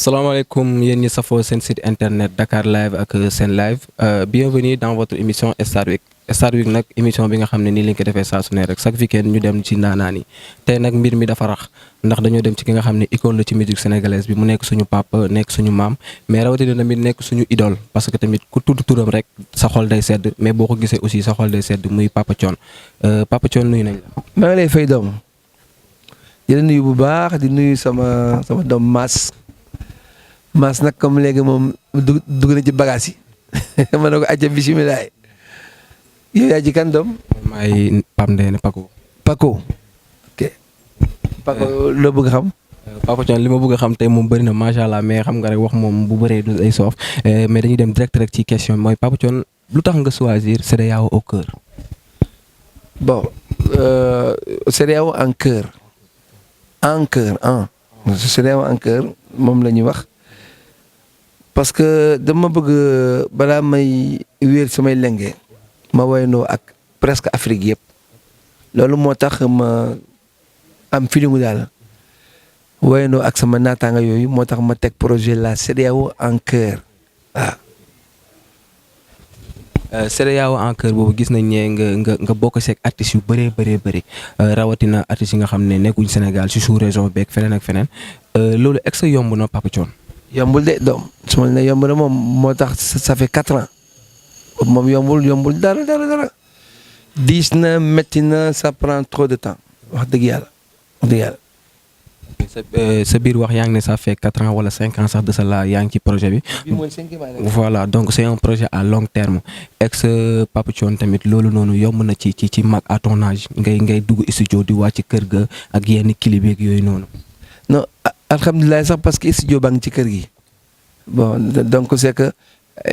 salaamaaleykum yéen ñi safoo seen site internet Dakar Live ak Sen Live bienvenue dans votre émission Star Week Star Week nag émission bi nga xam ne nii lañ ko defee saa su ne rek chaque week-end ñu dem ci ndaanaan yi tey nag mbir mi dafa rax ndax dañoo dem ci ki nga xam ne icône la ci musique sénégalaise bi mu nekk suñu papa nekk suñu maam mais rawatina tamit nekk suñu idole parce que tamit ku tudd turam rek sa xol day sedd mais boo ko gisee aussi sa xol day sedd muy Papa Thione Papa Thione nuyu nañ la. maa ngi lay fay doom di la nuyu bu baax di nuyu sama doom Mass nag comme léegi moom dugg na ci bagage yi ma ne ko acca bisimilah yow yaa ci kan doom. maay Pape Ndeye Paco. Paco ok Paco loo bëgg xam. Papa Thione li ma bëgg a xam tey moom bëri na macha allah mais xam nga rek wax moom bu bëree du ay soof mais dañuy dem direct rek ci question mooy Papa Thione lu tax nga choisir CEDEAO au cœur. bon CEDEAO en cœur CEDEAO en cœur moom la ñuy wax. parce que dama bëgg balaa may wéer samay lenge ma woyandoo ak presque Afrique yëpp loolu moo tax ma am feeling daal woyandoo ak sama naataanga yooyu moo tax ma teg projet la CEDEAO en cœur waaw. CEDEAO en cœur boobu gis nañ ne nga bokk seeg artistes yu bëree rawatina artistes yi nga xam ne nekkuñ Sénégal si sous région beeg feneen ak feneen loolu est-ce que yomb na Papa Thione. yombul de doom su ma ne yomb na moom moo tax ça fait 4 ans moom yombul dara diis na métti na ça prend trop de temps wax dëgg yàlla. sa biir wax yaa ngi ne ça fait 4 ans wala 5 ans sax de cela yaa ngi ci projet bi. bii mooy 5e année. voilà donc c'est un projet à long terme ex Papa Thione tamit loolu noonu yomb na ci mag à ton âge ngay dugg studio di wàcc kër ga ak yenn clip yeeg yooyu noonu. non alhamdulilah sax parce que studio baa ngi ci kër gi bon donc c'est que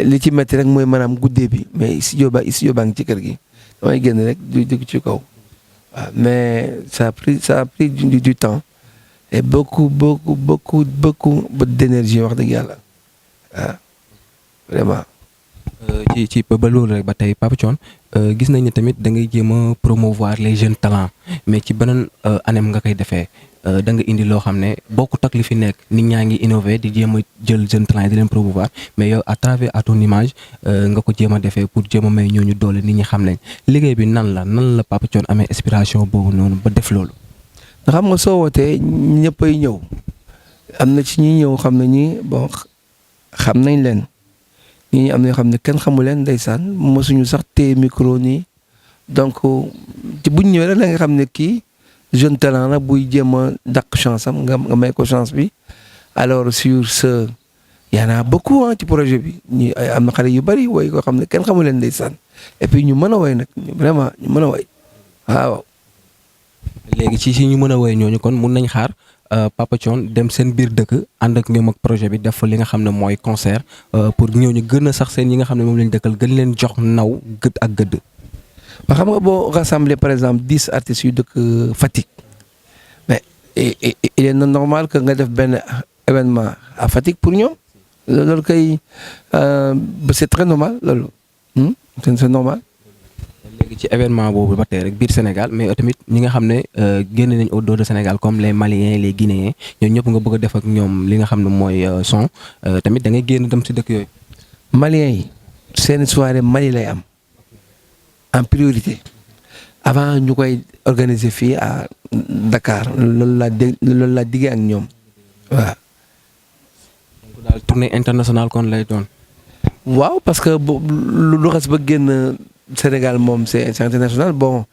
li ci métti rek mooy maanaam guddee bi mais studio baa ngi ci kër gi damay génn rek du dugg ci kaw waaw mais ça a pris du temps et beaucoup d'énergie wax dëgg yàlla waaw vraiment. ci ba loolu rek ba tey Papa Thione gis nañ ne tamit da ngay jéem a promouvoir les jeunes talents mais ci beneen anam nga koy defee. da nga indi loo xam ne bokkut ak li fi nekk nit ñaa ngi innové di jéem a jël jeune talent yi di leen promouvoir mais yow à travers à ton image nga ko jéem a defee pour jéem a may ñooñu doole nit ñi xam leen liggéey bi nan la Papa Thione amee inspiration boobu noonu ba def loolu. nga xam nga soo wootee ñëppay ñëw am na ci ñi ñëw xam ne ñi bon xam nañ leen ñi am na ñoo xam ne kenn xamu leen ndeysaan mosuñu sax téye micro nii donc ci buñ ñëwee rek la nga xam ne kii. jeune talent la buy jéem a dàq chance am nga may ko chance bi alors sur ce y en a beaucoup ci projet bi ñu am na xale yu bari woy ko xam ne kenn xamu leen ndeysaan et puis ñu mën a woy nag vraiment ñu mën a woy waaw. léegi ci ñu mën a woy ñooñu kon mun nañ xaar Papa Thione dem seen biir dëkk ànd ak ñoom ak projet bi def fa li nga xam ne mooy concert pour ñooñu gën a sax seen yi nga xam ne moom lañ dëkkal gën leen jox naw gëdd ak gëdd. ba xam nga boo rassemblé par exemple 10 artistes yu dëkk Fatick mais il est normal que nga def benn événement à Fatick pour ñoom loolu kay c'est très normal loolu c'est normal. léegi ci événement boobu ba tey rek biir Sénégal mais tamit ñi nga xam ne génn nañ au dehors de Sénégal comme les Maliens les Guinéens ñoom ñëpp nga bëgg a def ak ñoom li nga xam ne mooy son tamit da ngay génn dem si dëkk yooyu. Maliens yi seen soirée Mali lay am. en priorité avant ñu koy organiser fii à Dakar loolu laa diggee ak ñoom waaw. donc daal tournée internationale kon lay doon. waaw parce que lu xas ba génn Sénégal moom c'est international bon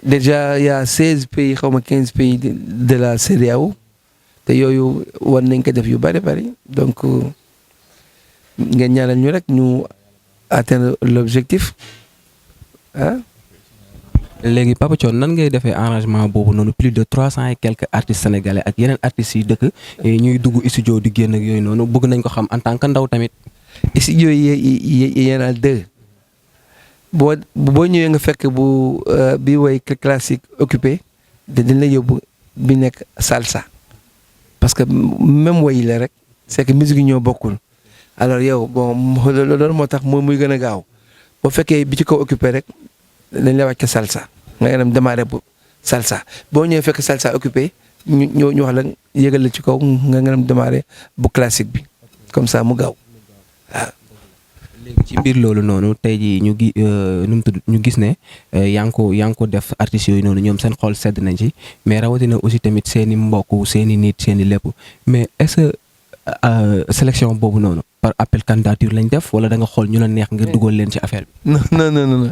déjà y a 16 pays xaw ma 15 pays de la CEDEAO te yooyu war nañ ko def yu bari donc ngeen ñaanal ñu rek ñu atteindre l'objectif. léegi Papa Thione nan ngay defee arrangement boobu noonu plus de 300 et quelques artistes sénégalais ak yeneen artistes yi dëkk ñuy dugg studio di génn ak yooyu noonu bëgg nañ ko xam en tant que ndaw tamit. studio yi yéen a 2 boo ñëwee nga fekk bu bi woy classique occupé dañ lay yóbbu bi nekk salsa parce que même woy la rek c'est que musique yi ñoo bokkul alors yow bon loolu moo tax muy gën a gaaw. boo fekkee bi ci kaw occupé rek dañ lay wàcc salsa nga dem démarrer bu salsa boo ñëwee fekk salsa occupé ñu wax la yëgal la ci kaw nga dem démarrer bu classique bi comme ça mu gaaw waaw. léegi ci biir loolu noonu tey jii ñu gi nu mu tudd ñu gis ne yaa ngi ko def artistes yooyu noonu ñoom seen xol sedd nañ ci mais rawatina aussi tamit seen i mbokk seen i nit seen i lépp mais est-ce que sélection boobu noonu par appel candidature lañ def wala da nga xool ñu la neex nga dugal leen ci affaire bi. non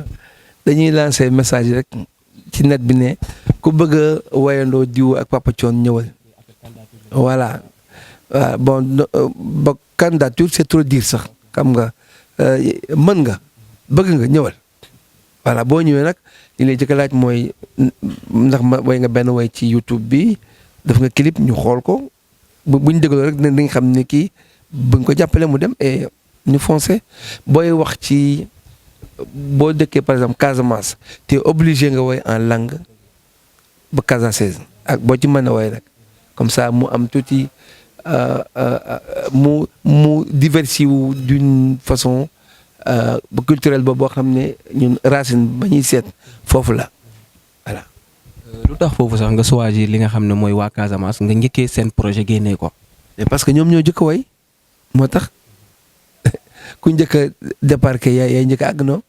dañuy lancer message rek ci net bi ne ku bëgg a wayandoo diw ak Papa Thione ñëwal voilà bon ba candidature c'est trop dire sax xam nga. mën nga bëgg nga ñëwal voilà boo ñëwee nag li lay jëkk a laaj mooy ndax way nga benn way ci YouTube bi def nga clip ñu xool ko buñ dégloo rek dañ xam ne kii buñ ko jàppale mu dem et ñu foncé booy wax ci boo dëkkee par exemple Casamance te obligé nga way en langue ba casamançaise ak boo ci mën a way rek comme ça mu am tuuti mu diversifié wu d'une façon culturelle boo xam ne ñun racine ba ñuy seet foofu la voilà. lu tax foofu sax nga choisir li nga xam ne mooy waa Casamance nga njëkkee seen projet génnee ko. parce que ñoom ñoo njëkk a way moo tax ku njëkk a débarqué yaay njëkk a àgg noo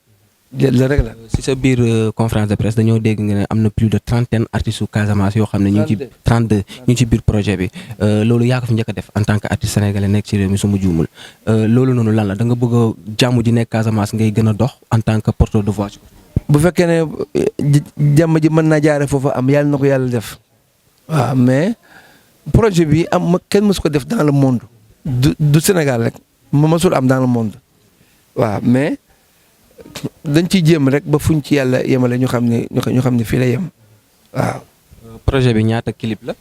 la rek la. si sa biir conférence de presse dañoo dégg nga ne am na plus de 30 artistes su Casamance yoo xam ne ñu ngi ci 32 ñu ngi ci biir projet bi loolu yaa ko fi njëkk a def en tant que artiste sénégalais nekk ci réew mi su ma juumul loolu noonu lan la da nga bëgg a jàmm ji nekk Casamance ngay gën a dox en tant que porteur de voix. bu fekkee ne jàmm ji mën naa jaare foofu am yàlla na ko yàlla def waaw mais projet bi am kenn mësu ko def dans le monde du Sénégal rek ma mësul am dans le monde waaw mais dañ ciy jéem rek ba fuñ ci yàlla yemale ñu xam ne fii la yem waaw. projet bi ñaata clip la.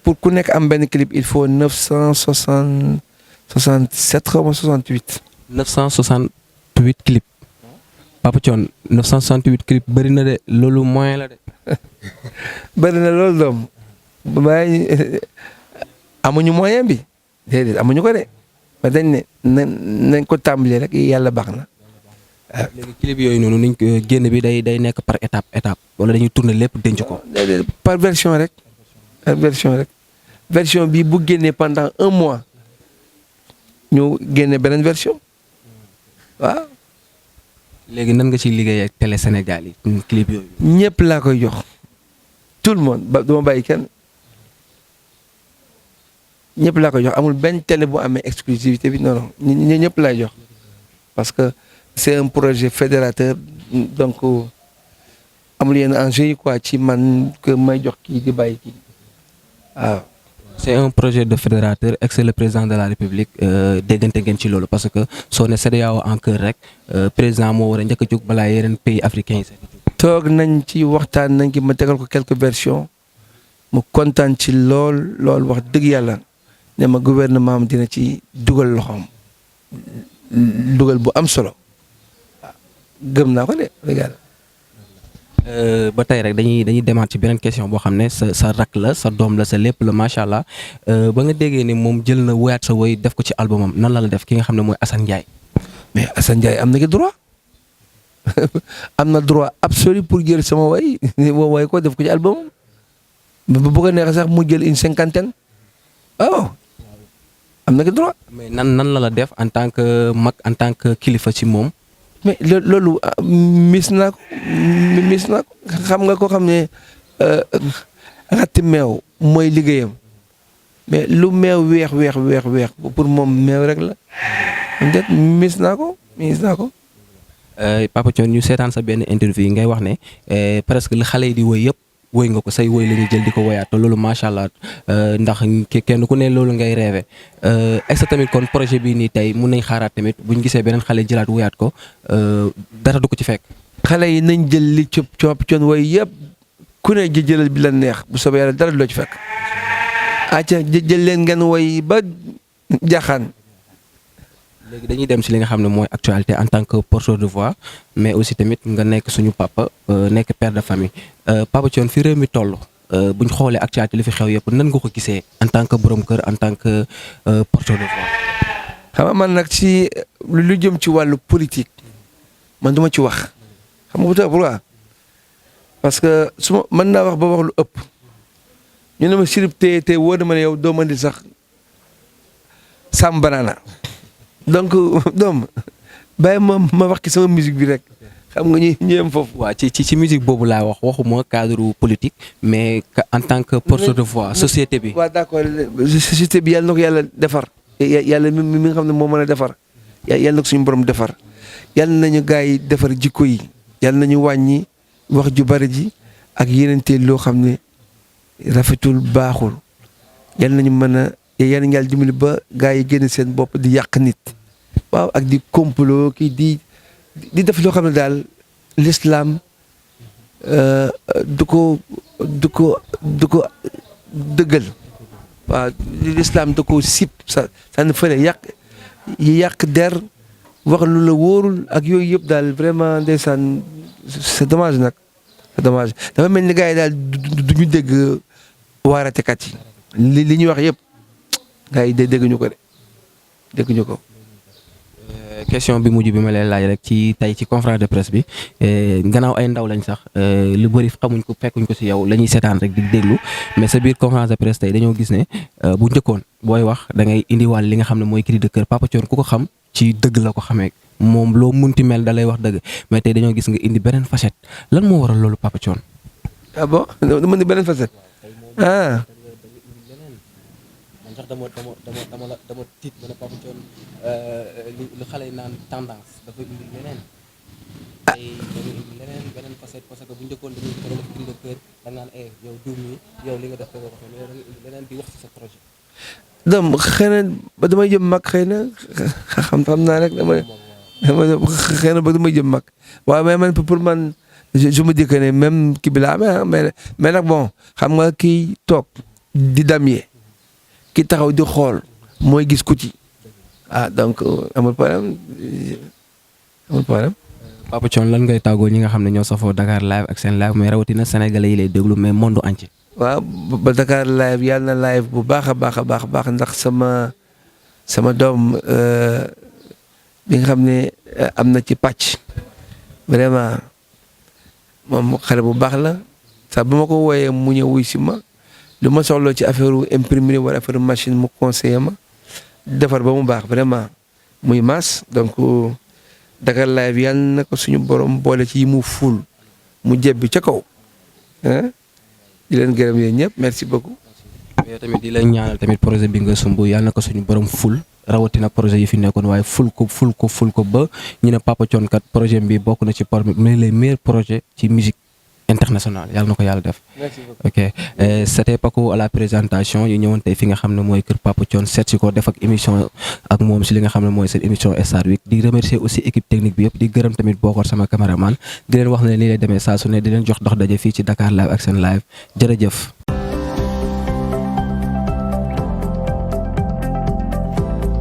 pour ku nekk am benn clip il faut 967 xaw ma 68. 968 clip. Papa Thione 968 clip bëri na de loolu moyen la de. bëri na loolu doom amuñu moyen bi déedéet amuñu ko de ba dañ ne nañ ko tàmbalee rek yàlla baax na. léegi clip yooyu noonu niñ ko génn bi day nekk par étape wala dañuy tourner lépp denc ko. par version rek version bi bu génnee pendant 1 mois ñu génne beneen version waaw. léegi nan nga ciy liggéey ak télé Sénégal yi clip yooyu. ñëpp laa koy jox tout le monde ba duma bàyyi kenn ñëpp laa koy jox amul benn télé bu amee exclusivité bi non ñëpp laay jox parce que c'est un projet fédérateur donc amul yenn enjeu yi quoi ci man que may jox kii di bàyyi kii waaw. c'est un projet de fédérateur ex le président de la République déggante ngeen ci loolu parce que soo ne CEDEAO en cœur rek président moo war a njëkk a jóg balaa yeneen pays africains yi. toog nañ ci waxtaan nañ ci ma tegal ko quelques versions mu kontaan ci lool wax dëgg yàlla ne ma gouvernement am dina ci dugal loxoom dugal bu am solo gëm naa ko de dëgg yàlla. ba tey rek dañuy demaat ci beneen question boo xam ne sa rak la sa doom la sa lépp la macha allah ba nga déggee ne moom jël na woyaat sa woy def ko ci albumam nan la def ki nga xam ne mooy Assane Ndiaye. mais Assane Ndiaye am na ki droit am na droit absolu pour jël sama woy woy ko def ko ci albumam bu ko neexee sax mu jël une 50aine waaw am na ki droit. mais nan la def en tant que mag en tant que kilifa ci moom. mais loolu mis naa ko xam nga ko xam ne ratti meew mooy liggéeyam mais lu meew weex pour moom meew rek la peut-être mis naa ko. Papa Thione ñu seetaan sa benn interview ngay wax ne presque li xale yi di woy yëpp woy nga ko say woy la ñuy jël di ko woyaat te loolu macha allah ndax kenn ku ne loolu ngay rêvé est-ce que tamit kon projet bii nii tey mun nañ xaaraat tamit buñ gisee beneen xale jëlaat woyaat ko dara du ko ci fekk. xale yi nañ jël li Papa Thione woy yëpp ku ne jëlal bi la neex bu soobee yàlla dara du la ci fekk. acca jël leen ngeen woy ba jaaxaan. léegi dañuy dem ci li nga xam ne mooy actualité en tant que porteur de voix mais aussi tamit nga nekk suñu papa nekk père de famille Papa Thione fi réew mi toll buñ xoolee actualité li fi xew yëpp nan nga ko gisee en tant que borom kër en tant que porteur de voix. xam nga man nag ci lu jëm ci wàllu politique man duma ci wax xam nga pourquoi parce que su ma mën naa wax ba wax lu ëpp ñu ne ma sirip te wóor na ma ne yow doo mën di sax Sam Banana donc doom bàyyi ma wax ki sama musique bi rek xam nga ñu ñëwee foofu. waaw ci musique boobu laa waxuma cadre politique mais en tant que porte de voix société bi. waaw d'accord société bi yàlla na ko yàlla defar. yàlla mi nga xam ne moo mën a defar yàlla na ko suñu borom defar yàlla nañu gars yi defar jikko yi yàlla nañu wàññi wax ju bari ji ak yeneen loo xam ne rafetul baaxul yàlla nañu mën a yàlla nañu yàlla dimbali ba gars yi génn seen bopp di yàq nit. waaw ak di complot kii di def loo xam ne daal l'islam du ko dëggal. waaw l'islam da ko sip sa sànni fële yàq der wax lu la wóorul ak yooyu yëpp daal vraiment ndeysaan c'est dommage nag c'est dommage dafa mel ni gars yi daal du ñu dégg waaratekat yi li ñuy wax yëpp gars yi dégguñu ko de dégguñu ko. question bi mujj bi ma lay laaj rek ci tey ci conférence de presse bi gannaaw ay ndaw lañ sax lu bëri xamuñ ko fekkuñ ko si yow la ñuy seetaan rek di déglu mais sa biir conférence de presse tey dañoo gis ne bu njëkkoon booy wax da ngay indiwaal li nga xam ne mooy cri de cœur Papa Thione ku ko xam ci dëgg la ko xamee moom loo munti mel da lay wax dëgg mais tey dañoo gis nga indi beneen facette lan moo waral loolu Papa Thione. ah bon dama indi beneen facette ah. sax dama tiit ba ne Papa Thione lu xale yi naan tendance dafa indi leneen tey dañu indi beneen facette parce que bu njëkkoon dañuy ko def cri de cœur da ngaan yow diw mi yow li nga def ko ko mais yow da nga indi leneen di wax ci sa projet. donc xëy na ba damay jëm mag xëy na xam naa rek dama xëy na ba damay jëm mag waaw mais man pour man je me dis que ne même kii bi la mais nag bon xam nga kii toog di damier ki taxaw di xool mooy gis kuti donc amul problème. Papa Thione lan ngay tàggoo ñi nga xam ne ñoo safoo Dakar live ak seen live mais rawatina sénégalais yi lay déglu mais monde entier. waaw ba Dakar live yàlla na live bu baax a baax ndax sama doom bi nga xam ne am na ci pàcc vraiment moom xale bu baax la sax bu ma ko wooyee mu ñëw wuy si ma. lu ma soxloo ci affaire imprimerie wala affaire machine mu conseiller ma defar ba mu baax vraiment muy maas donc Dakar live yàlla na ko suñu borom boole ci yi mu ful mu jebbi ca kaw di leen gërëm yéen ñëpp merci beaucoup. yow tamit di leen ñaanal tamit projet bi nga sumb yàlla na ko suñu borom ful rawatina projet yi fi nekkoon waaye ful ko ba ñu ne Papa Thione kat projet bi bokk na ci parmi les meilleurs projets ci musique international yàlla na ko yàlla def. merci beaucoup. ok c'était Paco à la présentation ñu ñëwoon tey fi nga xam ne mooy kër Papa Thione seet si ko def ak émission ak moom si li nga xam ne mooy seen émission Star Week di remercier aussi équipe technique bi yëpp di gërëm tamit Bokor sama caméraman di leen wax ne lii lay demee saa su ne di leen jox dox daje fii ci Dakar live ak seen live jërëjëf.